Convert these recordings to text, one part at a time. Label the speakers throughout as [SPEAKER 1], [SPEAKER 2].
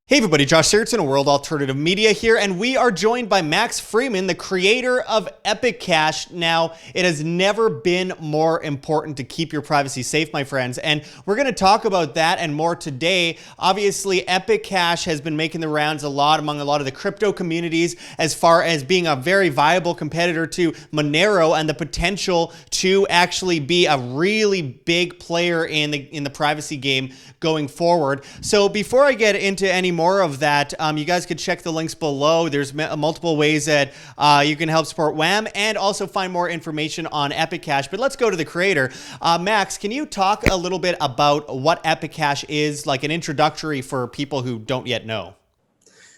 [SPEAKER 1] Hey everybody, Josh Sigurdson of World Alternative Media here, and we are joined by Max Freeman, the creator of Epic Cash. Now, it has never been more important to keep your privacy safe, my friends, and we're going to talk about that and more today. Obviously, Epic Cash has been making the rounds a lot among a lot of the crypto communities as far as being a very viable competitor to Monero and the potential to actually be a really big player in the privacy game going forward. So before I get into any more of that, you guys could check the links below. There's multiple ways that you can help support WAM and also find more information on Epic Cash. But let's go to the creator. Max, can you talk a little bit about what Epic Cash is, like an introductory for people who don't yet know?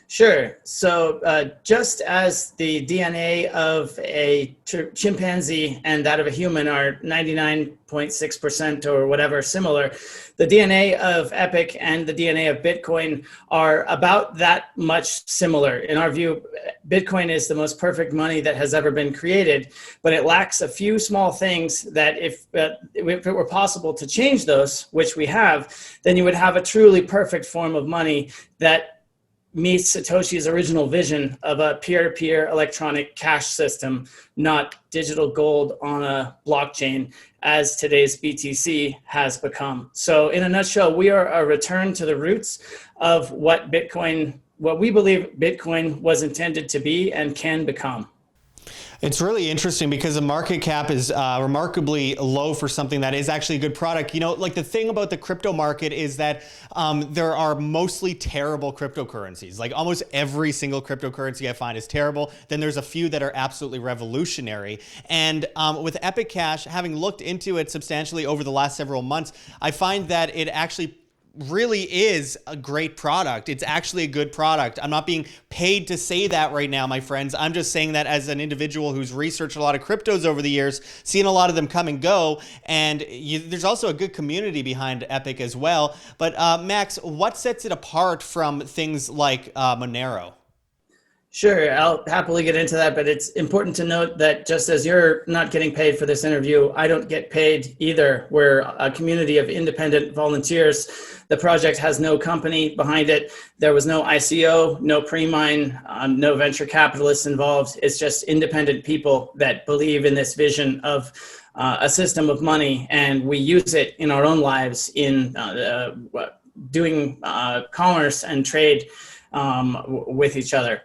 [SPEAKER 2] Sure. So just as the DNA of a chimpanzee and that of a human are 99.6% or whatever similar, the DNA of Epic and the DNA of Bitcoin are about that much similar. In our view, Bitcoin is the most perfect money that has ever been created, but it lacks a few small things that if it were possible to change those, which we have, then you would have a truly perfect form of money that meets Satoshi's original vision of a peer-to-peer electronic cash system, not digital gold on a blockchain, as today's BTC has become. So in a nutshell, we are a return to the roots of what we believe Bitcoin was intended to be and can become.
[SPEAKER 1] It's really interesting because the market cap is remarkably low for something that is actually a good product. You know, like the thing about the crypto market is that there are mostly terrible cryptocurrencies. Like almost every single cryptocurrency I find is terrible. Then there's a few that are absolutely revolutionary. And with Epic Cash, having looked into it substantially over the last several months, I find that it actually really is a great product. It's actually a good product. I'm not being paid to say that right now, my friends. I'm just saying that as an individual who's researched a lot of cryptos over the years, seen a lot of them come and go, and there's also a good community behind Epic as well. But Max, what sets it apart from things like Monero?
[SPEAKER 2] Sure, I'll happily get into that, but it's important to note that just as you're not getting paid for this interview, I don't get paid either. We're a community of independent volunteers. The project has no company behind it. There was no ICO, no pre-mine, no venture capitalists involved. It's just independent people that believe in this vision of a system of money, and we use it in our own lives in doing commerce and trade with each other.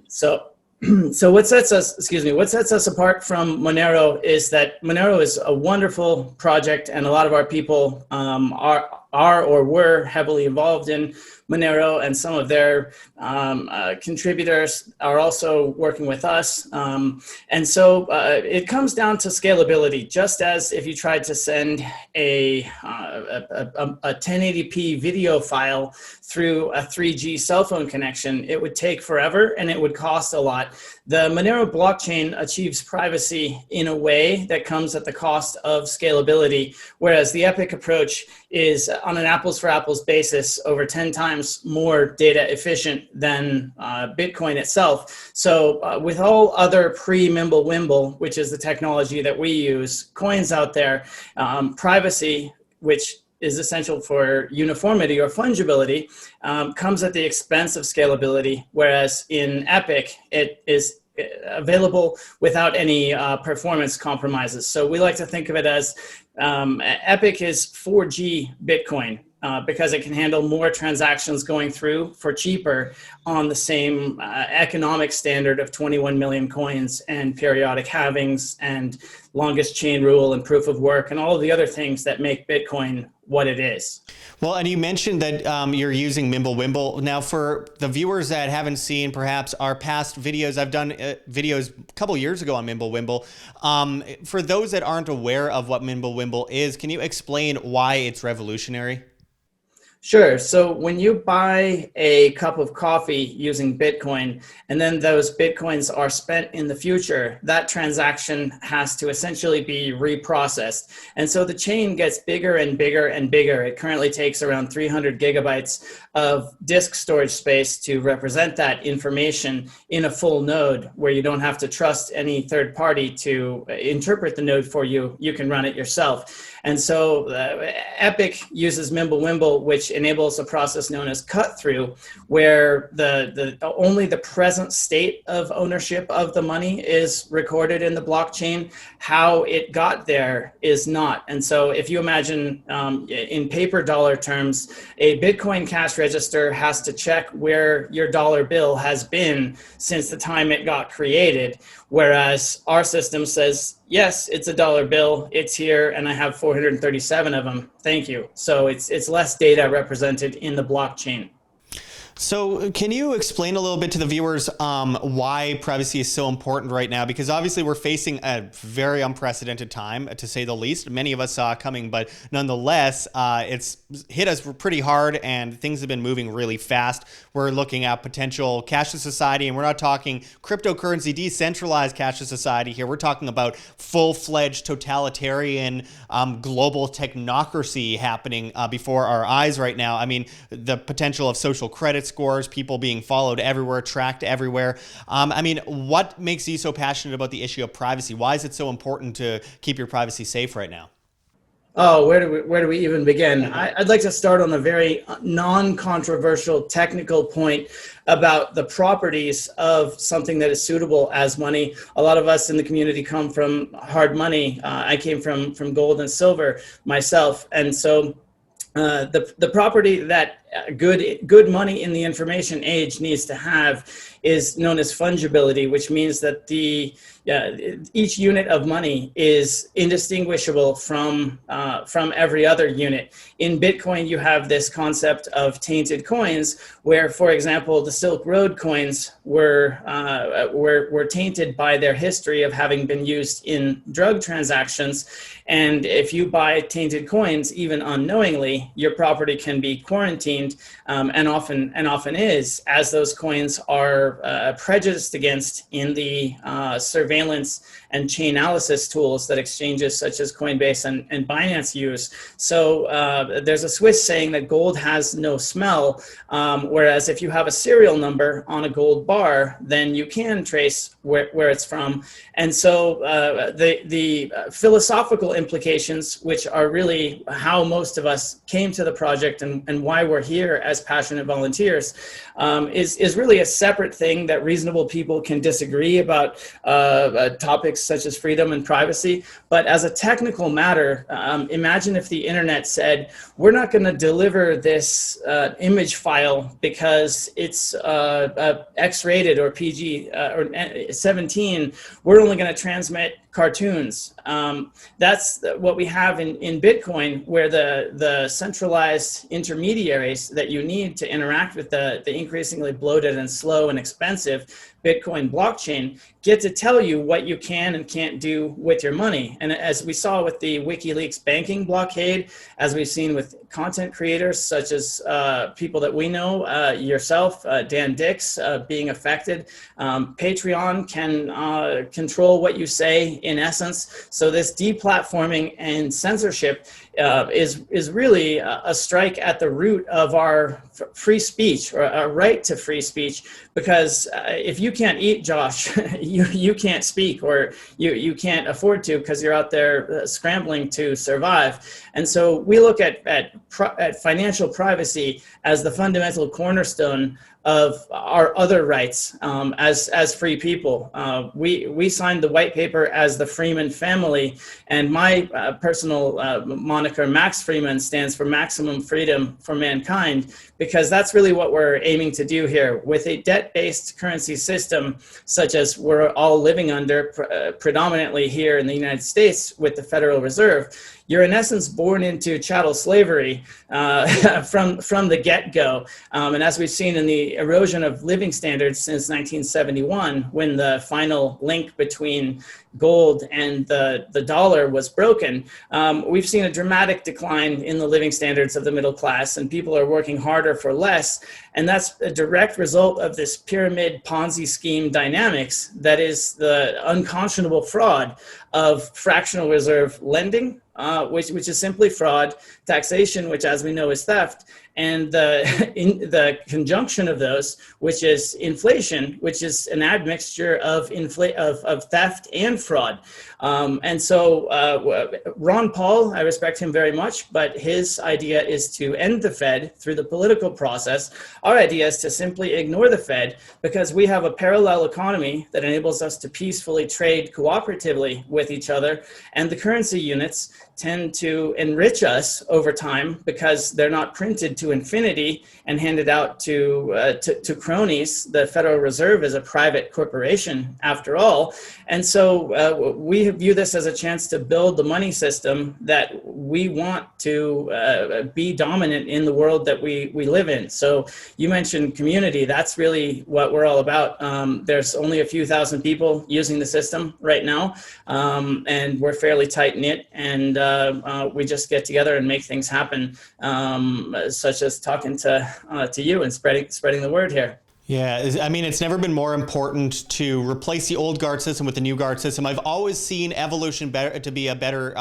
[SPEAKER 2] So what sets us apart from Monero is that Monero is a wonderful project, and a lot of our people are or were heavily involved in Monero, and some of their contributors are also working with us. And so it comes down to scalability. Just as if you tried to send a 1080p video file through a 3G cell phone connection, it would take forever and it would cost a lot. The Monero blockchain achieves privacy in a way that comes at the cost of scalability, whereas the Epic approach is on an apples for apples basis over 10 times more data efficient than Bitcoin itself. So with all other pre-Mimblewimble, which is the technology that we use, coins out there, privacy, which is essential for uniformity or fungibility, comes at the expense of scalability, whereas in Epic, it is available without any performance compromises. So we like to think of it as Epic is 4G Bitcoin because it can handle more transactions going through for cheaper on the same economic standard of 21 million coins and periodic halvings and longest chain rule and proof of work and all of the other things that make Bitcoin what it is.
[SPEAKER 1] Well, and you mentioned that you're using Mimblewimble. Now, for the viewers that haven't seen perhaps our past videos, I've done videos a couple years ago on Mimblewimble. For those that aren't aware of what Mimblewimble is, can you explain why it's revolutionary?
[SPEAKER 2] Sure. So when you buy a cup of coffee using Bitcoin, and then those Bitcoins are spent in the future, that transaction has to essentially be reprocessed. And so the chain gets bigger and bigger and bigger. It currently takes around 300 gigabytes of disk storage space to represent that information in a full node where you don't have to trust any third party to interpret the node for you. You can run it yourself. And so Epic uses Mimblewimble, which which enables a process known as cut through, where the only the present state of ownership of the money is recorded in the blockchain. How it got there is not. And so if you imagine in paper dollar terms, a Bitcoin cash register has to check where your dollar bill has been since the time it got created. Whereas our system says, yes, it's a dollar bill, it's here, and I have 437 of them. Thank you. So it's less data represented in the blockchain.
[SPEAKER 1] So can you explain a little bit to the viewers why privacy is so important right now? Because obviously we're facing a very unprecedented time, to say the least. Many of us saw it coming, but nonetheless, it's hit us pretty hard and things have been moving really fast. We're looking at potential cashless society, and we're not talking cryptocurrency, decentralized cashless society here. We're talking about full-fledged totalitarian global technocracy happening before our eyes right now. I mean, the potential of social credit scores, people being followed everywhere, tracked everywhere. I mean, what makes you so passionate about the issue of privacy? Why is it so important to keep your privacy safe right now?
[SPEAKER 2] Oh, where do we even begin? I'd like to start on a very non-controversial technical point about the properties of something that is suitable as money. A lot of us in the community come from hard money. I came from gold and silver myself, and so the property that good money in the information age needs to have is known as fungibility, which means that each unit of money is indistinguishable from every other unit. In Bitcoin, you have this concept of tainted coins, where, for example, the Silk Road coins were tainted by their history of having been used in drug transactions. And if you buy tainted coins, even unknowingly, your property can be quarantined, and often is, as those coins are prejudiced against in the surveillance and chain analysis tools that exchanges such as Coinbase and Binance use. So there's a Swiss saying that gold has no smell, whereas if you have a serial number on a gold bar, then you can trace where it's from. And so the philosophical implications, which are really how most of us came to the project and why we're here as passionate volunteers, is really a separate thing that reasonable people can disagree about topics such as freedom and privacy. But as a technical matter, imagine if the internet said, we're not going to deliver this image file because it's X-rated or PG or 17. We're only going to transmit cartoons. That's what we have in Bitcoin, where the centralized intermediaries that you need to interact with the increasingly bloated and slow and expensive Bitcoin blockchain get to tell you what you can and can't do with your money. And as we saw with the WikiLeaks banking blockade, as we've seen with content creators such as people that we know, yourself, Dan Dix, being affected, Patreon can control what you say in essence. So this deplatforming and censorship is really a strike at the root of our free speech, or a right to free speech, because if you can't eat, Josh, you can't speak, or you can't afford to because you're out there scrambling to survive. And so we look at financial privacy as the fundamental cornerstone of our other rights as free people. We signed the white paper as the Freeman family, and my personal moniker, Max Freeman, stands for maximum freedom for mankind, because that's really what we're aiming to do here. With a debt-based currency system, such as we're all living under predominantly here in the United States with the Federal Reserve, you're in essence born into chattel slavery from the get-go. And as we've seen in the erosion of living standards since 1971, when the final link between gold and the dollar was broken, we've seen a dramatic decline in the living standards of the middle class, and people are working harder for less. And that's a direct result of this pyramid Ponzi scheme dynamics that is the unconscionable fraud of fractional reserve lending, which is simply fraud, taxation, which as we know is theft, And the conjunction of those, which is inflation, which is an admixture of theft and fraud. And so Ron Paul, I respect him very much, but his idea is to end the Fed through the political process. Our idea is to simply ignore the Fed, because we have a parallel economy that enables us to peacefully trade cooperatively with each other. And the currency units tend to enrich us over time because they're not printed to infinity and handed out to cronies. The Federal Reserve is a private corporation after all. And so we view this as a chance to build the money system that we want to be dominant in the world that we live in. So you mentioned community. That's really what we're all about. There's only a few thousand people using the system right now, and we're fairly tight knit, and we just get together and make things happen, such as talking to you and spreading the word here.
[SPEAKER 1] Yeah, I mean, it's never been more important to replace the old guard system with the new guard system. I've always seen evolution to be a better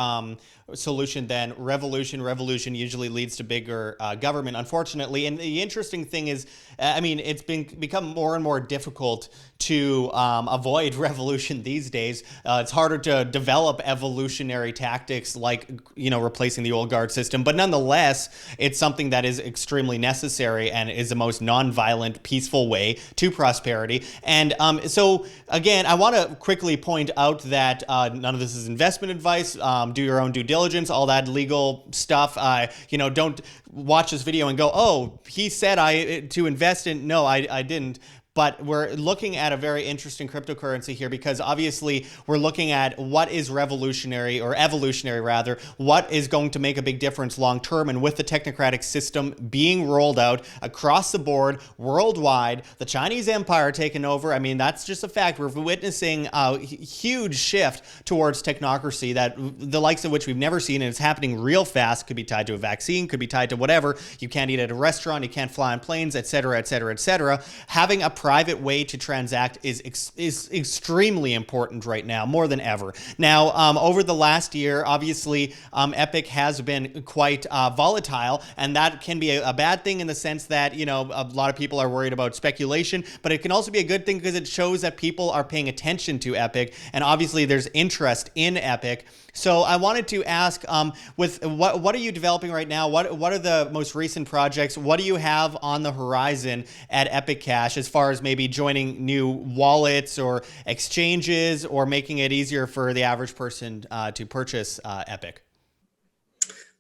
[SPEAKER 1] solution than revolution. Revolution usually leads to bigger government, unfortunately. And the interesting thing is, I mean, it's become more and more difficult to avoid revolution these days. It's harder to develop evolutionary tactics like, replacing the old guard system. But nonetheless, it's something that is extremely necessary and is the most nonviolent, peaceful way to prosperity. And so, again, I want to quickly point out that none of this is investment advice. Do your own due diligence, all that legal stuff. Don't watch this video and go, oh, he said to invest in. No, I didn't. But we're looking at a very interesting cryptocurrency here, because obviously we're looking at what is revolutionary, or evolutionary rather, what is going to make a big difference long term. And with the technocratic system being rolled out across the board worldwide, the Chinese empire taking over, I mean, that's just a fact. We're witnessing a huge shift towards technocracy, that the likes of which we've never seen, and it's happening real fast. Could be tied to a vaccine, could be tied to whatever. You can't eat at a restaurant, you can't fly on planes, etc., etc., etc. Having a private way to transact is extremely important right now, more than ever. Now, over the last year, obviously, Epic has been quite volatile, and that can be a bad thing in the sense that, a lot of people are worried about speculation, but it can also be a good thing because it shows that people are paying attention to Epic, and obviously there's interest in Epic. So I wanted to ask, with what are you developing right now? What are the most recent projects? What do you have on the horizon at Epic Cash as far as maybe joining new wallets or exchanges, or making it easier for the average person to purchase Epic?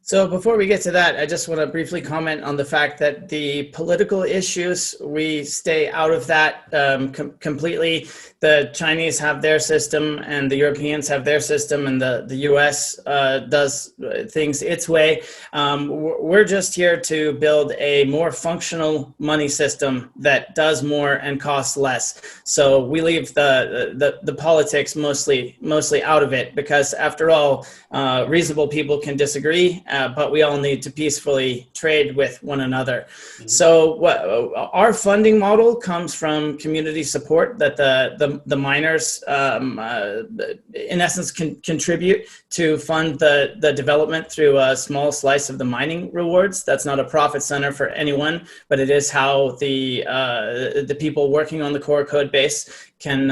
[SPEAKER 2] So before we get to that, I just want to briefly comment on the fact that the political issues, we stay out of that completely. The Chinese have their system and the Europeans have their system, and the US does things its way. We're just here to build a more functional money system that does more and costs less. So we leave the politics mostly out of it, because after all, reasonable people can disagree, but we all need to peacefully trade with one another. Mm-hmm. So our funding model comes from community support that the miners, in essence, can contribute to fund the development through a small slice of the mining rewards. That's not a profit center for anyone, but it is how the people working on the core code base can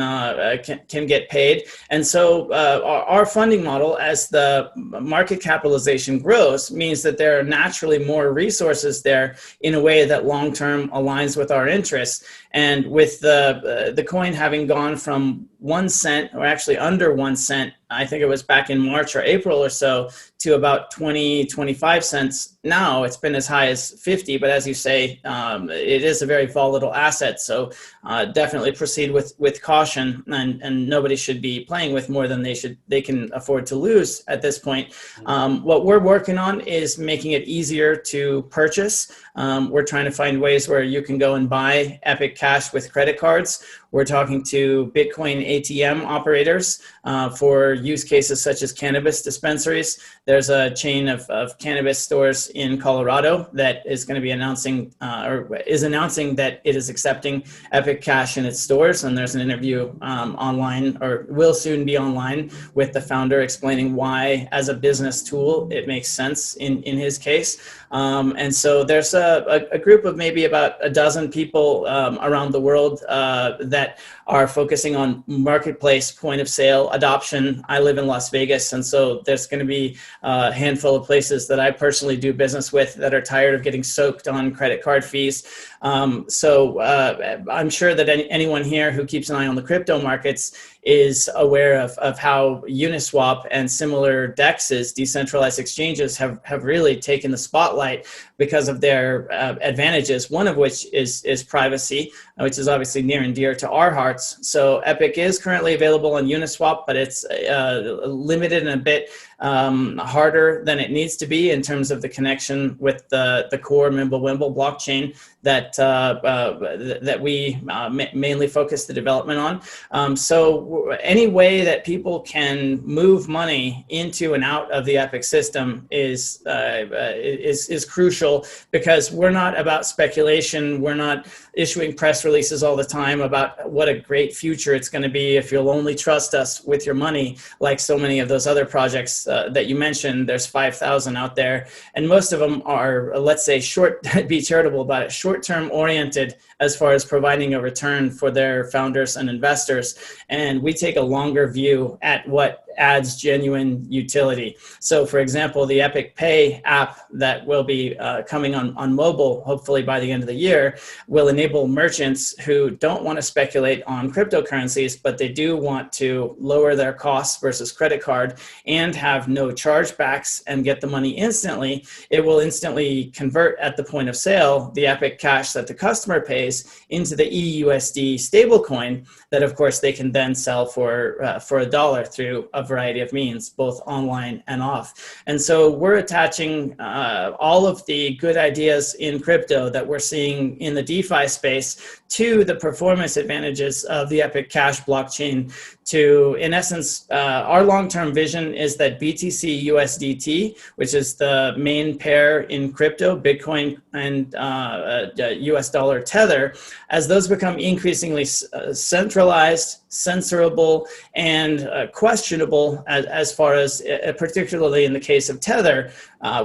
[SPEAKER 2] get paid. And so our funding model, as the market capitalization grows, means that there are naturally more resources there in a way that long-term aligns with our interests. And with the coin having gone from 1 cent, or actually under 1 cent, I think it was back in March or April or so, to about 25 cents now. It's been as high as 50, but as you say, it is a very volatile asset. So definitely proceed with caution, and nobody should be playing with more than they can afford to lose at this point. What we're working on is making it easier to purchase. We're trying to find ways where you can go and buy Epic Cash with credit cards, We're talking to Bitcoin ATM operators for use cases such as cannabis dispensaries. There's a chain of cannabis stores in Colorado that is going to be announcing that it is accepting Epic Cash in its stores. And there's an interview online, or will soon be online, with the founder explaining why, as a business tool, it makes sense in his case. And so there's a group of maybe about a dozen people around the world that are focusing on marketplace point of sale adoption. I live in Las Vegas, and so there's going to be a handful of places that I personally do business with that are tired of getting soaked on credit card fees. So I'm sure that anyone here who keeps an eye on the crypto markets is aware of how Uniswap and similar DEXs, decentralized exchanges, have really taken the spotlight because of their advantages, one of which is privacy, which is obviously near and dear to our hearts. So Epic is currently available on Uniswap, but it's limited and a bit harder than it needs to be in terms of the connection with the core Mimblewimble blockchain that we mainly focus the development on. So any way that people can move money into and out of the Epic system is crucial, because we're not about speculation. We're not issuing press releases all the time about what a great future it's going to be if you'll only trust us with your money, like so many of those other projects that you mentioned. There's 5,000 out there, and most of them are, let's say, be charitable about it, short-term oriented as far as providing a return for their founders and investors. And we take a longer view at what adds genuine utility. So for example, the Epic Pay app that will be coming on mobile, hopefully by the end of the year, will enable merchants who don't want to speculate on cryptocurrencies, but they do want to lower their costs versus credit card and have no chargebacks and get the money instantly. It will instantly convert at the point of sale the Epic Cash that the customer pays into the EUSD stablecoin that, of course, they can then sell for $1 through a variety of means, both online and off. And so we're attaching all of the good ideas in crypto that we're seeing in the DeFi space to the performance advantages of the Epic Cash blockchain to, in essence, our long-term vision is that BTC USDT, which is the main pair in crypto, Bitcoin and US dollar tether, as those become increasingly centralized, censorable, and questionable as far as, particularly in the case of Tether,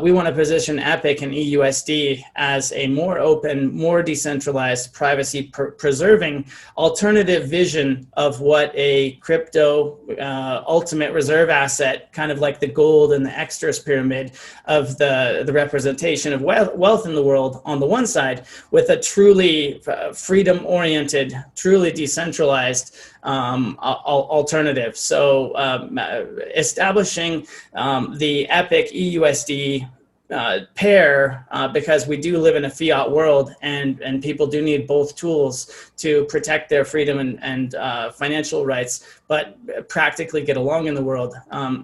[SPEAKER 2] we want to position Epic and EUSD as a more open, more decentralized, privacy-preserving alternative vision of what a crypto ultimate reserve asset, kind of like the gold and the extras pyramid of the representation of wealth in the world on the one side, with a truly freedom-oriented, truly decentralized alternative. So establishing the Epic EUSD pair, because we do live in a fiat world, and people do need both tools to protect their freedom and financial rights, but practically get along in the world.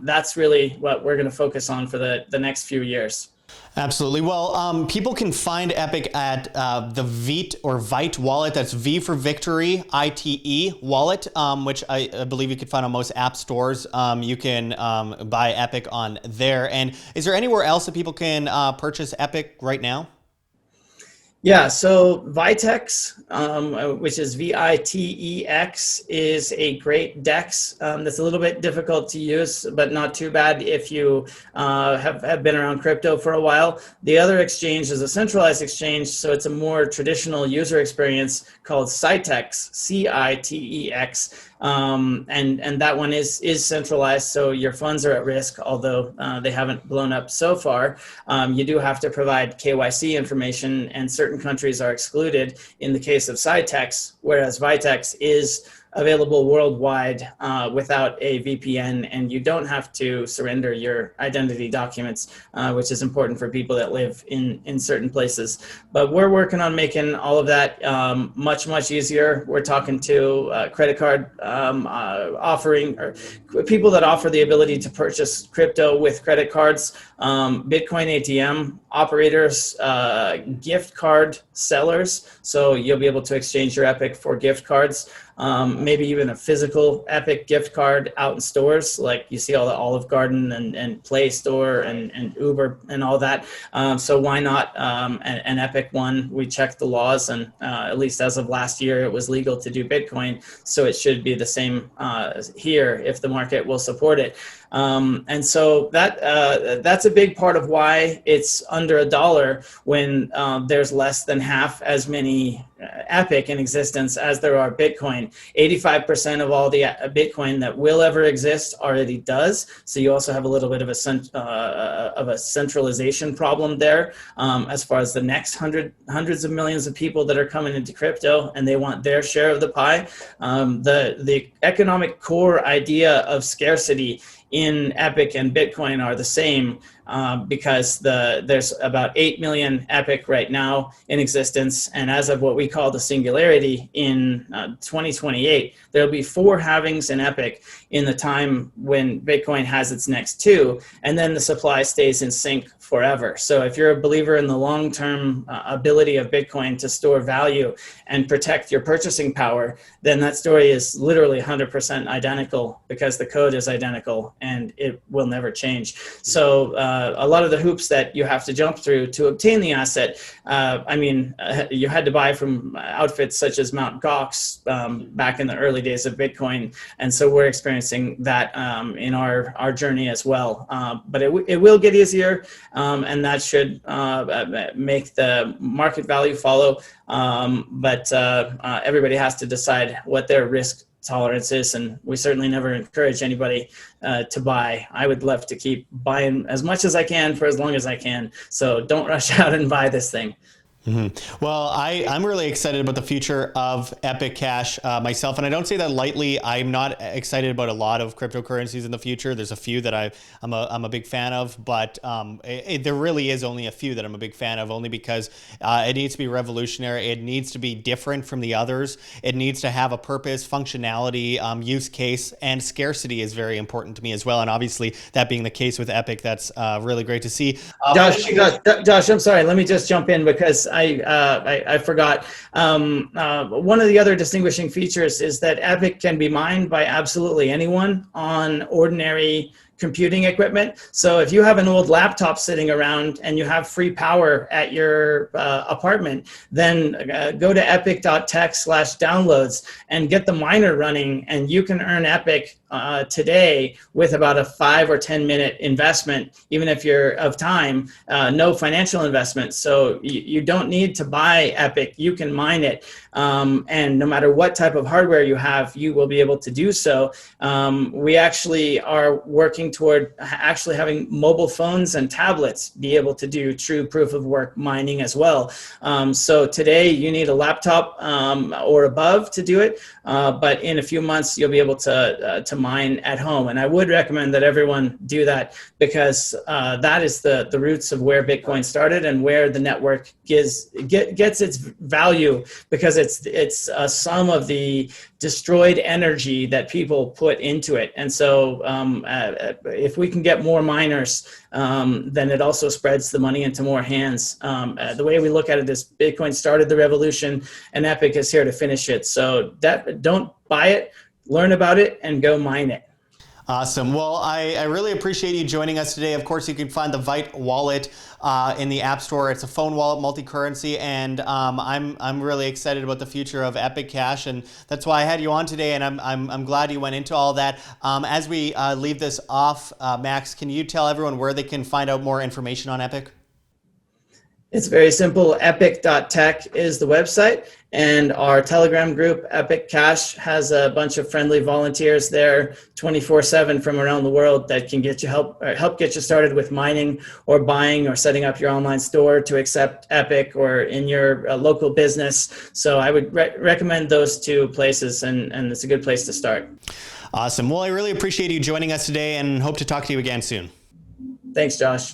[SPEAKER 2] That's really what we're going to focus on for the next few years.
[SPEAKER 1] Absolutely. Well, people can find Epic at the Vite wallet. That's V for Victory, ITE wallet, which I believe you can find on most app stores. You can buy Epic on there. And is there anywhere else that people can purchase Epic right now?
[SPEAKER 2] Yeah, so Vitex, which is VITEX, is a great DEX that's a little bit difficult to use, but not too bad if you have been around crypto for a while. The other exchange is a centralized exchange, so it's a more traditional user experience called Citex, CITEX. And that one is centralized, so your funds are at risk, although they haven't blown up so far. You do have to provide KYC information, and certain countries are excluded in the case of Citex, whereas Vitex is available worldwide without a VPN, and you don't have to surrender your identity documents, which is important for people that live in certain places. But we're working on making all of that much, much easier. We're talking to credit card offering, or people that offer the ability to purchase crypto with credit cards, Bitcoin ATM operators, gift card sellers, so you'll be able to exchange your Epic for gift cards. maybe even a physical Epic gift card out in stores, like you see all the Olive Garden and Play Store and Uber and all that. So why not an Epic one? We checked the laws, and at least as of last year, it was legal to do Bitcoin. So it should be the same here if the market will support it. And so that's a big part of why it's under $1 when there's less than half as many Epic in existence as there are Bitcoin. 85% of all the Bitcoin that will ever exist already does. So you also have a little bit of a centralization problem there as far as the next hundreds of millions of people that are coming into crypto and they want their share of the pie. The economic core idea of scarcity in Epic and Bitcoin are the same because there's about 8 million Epic right now in existence. And as of what we call the singularity in 2028, there'll be 4 halvings in Epic in the time when Bitcoin has its next 2, and then the supply stays in sync forever. So if you're a believer in the long-term ability of Bitcoin to store value and protect your purchasing power, then that story is literally 100% identical because the code is identical and it will never change. So a lot of the hoops that you have to jump through to obtain the asset, you had to buy from outfits such as Mt. Gox back in the early days of Bitcoin. And so we're experiencing that in our journey as well. But it will get easier. And that should make the market value follow. But everybody has to decide what their risk tolerance is, and we certainly never encourage anybody to buy. I would love to keep buying as much as I can for as long as I can. So don't rush out and buy this thing.
[SPEAKER 1] Mm-hmm. Well, I'm really excited about the future of Epic Cash myself, and I don't say that lightly. I'm not excited about a lot of cryptocurrencies in the future. There's a few that I'm a big fan of, but there really is only a few that I'm a big fan of, only because it needs to be revolutionary. It needs to be different from the others. It needs to have a purpose, functionality, use case, and scarcity is very important to me as well. And obviously, that being the case with Epic, that's really great to see.
[SPEAKER 2] Josh, I'm sorry. Let me just jump in because I forgot. One of the other distinguishing features is that Epic can be mined by absolutely anyone on ordinary computing equipment. So if you have an old laptop sitting around and you have free power at your apartment, then go to epic.tech/downloads and get the miner running, and you can earn Epic today with about a 5 or 10 minute investment, even if you're of time, no financial investment. So you don't need to buy Epic, you can mine it. And no matter what type of hardware you have, you will be able to do so. We actually are working toward actually having mobile phones and tablets be able to do true proof of work mining as well. So today you need a laptop or above to do it, but in a few months you'll be able to mine at home. And I would recommend that everyone do that because that is the roots of where Bitcoin started and where the network gets its value, because it's a sum of the destroyed energy that people put into it. And so if we can get more miners, then it also spreads the money into more hands. The way we look at it is Bitcoin started the revolution and Epic is here to finish it. So don't buy it, learn about it, and go mine it.
[SPEAKER 1] Awesome. Well, I really appreciate you joining us today. Of course, you can find the Vite wallet in the App Store. It's a phone wallet, multi-currency, and I'm really excited about the future of Epic Cash, and that's why I had you on today. And I'm glad you went into all that. As we leave this off, Max, can you tell everyone where they can find out more information on Epic?
[SPEAKER 2] It's very simple. Epic.tech is the website, and our Telegram group, Epic Cash, has a bunch of friendly volunteers there 24/7 from around the world that can get you help get you started with mining or buying or setting up your online store to accept Epic or in your local business. So I would recommend those 2 places, and it's a good place to start.
[SPEAKER 1] Awesome. Well, I really appreciate you joining us today and hope to talk to you again soon.
[SPEAKER 2] Thanks, Josh.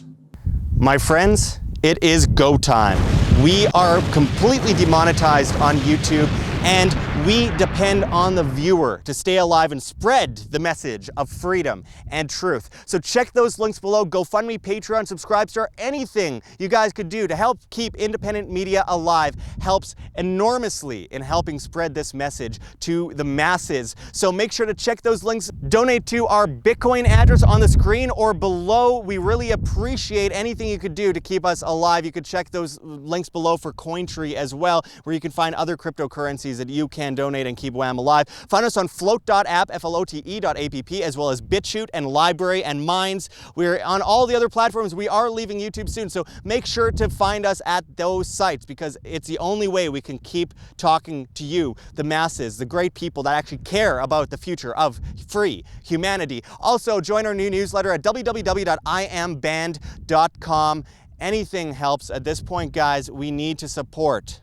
[SPEAKER 1] My friends, it is go time. We are completely demonetized on YouTube, And we depend on the viewer to stay alive and spread the message of freedom and truth. So check those links below. GoFundMe, Patreon, Subscribestar, anything you guys could do to help keep independent media alive helps enormously in helping spread this message to the masses. So make sure to check those links. Donate to our Bitcoin address on the screen or below. We really appreciate anything you could do to keep us alive. You could check those links below for CoinTree as well, where you can find other cryptocurrencies that you can donate and keep WAM alive. Find us on flote.app, flote.app, as well as BitChute and LBRY and Minds. We're on all the other platforms. We are leaving YouTube soon, so make sure to find us at those sites because it's the only way we can keep talking to you, the masses, the great people that actually care about the future of free humanity. Also, join our new newsletter at www.iamband.com. Anything helps at this point, guys. We need to support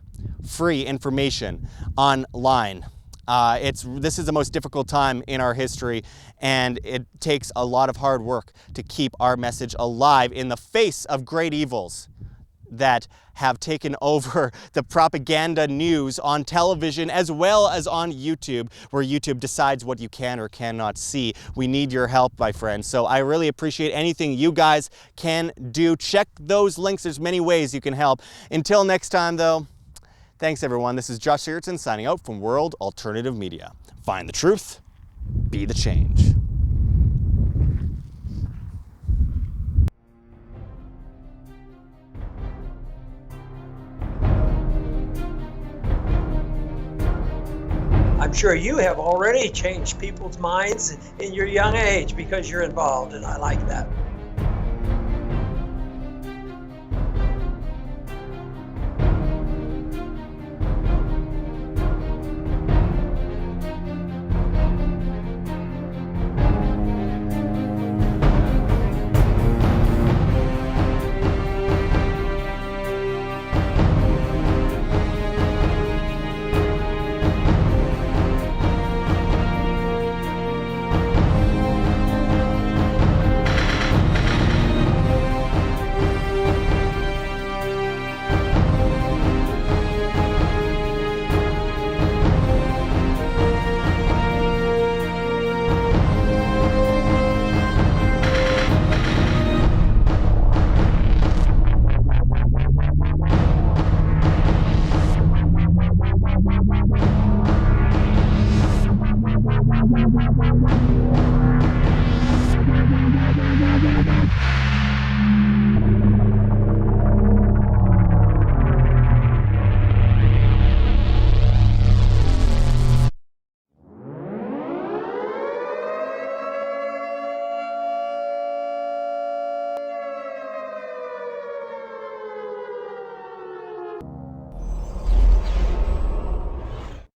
[SPEAKER 1] free information online. This is the most difficult time in our history, and it takes a lot of hard work to keep our message alive in the face of great evils that have taken over the propaganda news on television as well as on YouTube, where YouTube decides what you can or cannot see. We need your help, my friends. So I really appreciate anything you guys can do. Check those links. There's many ways you can help. Until next time, though, thanks, everyone. This is Josh Sigurdson signing out from World Alternative Media. Find the truth, be the change.
[SPEAKER 3] I'm sure you have already changed people's minds in your young age because you're involved, and I like that.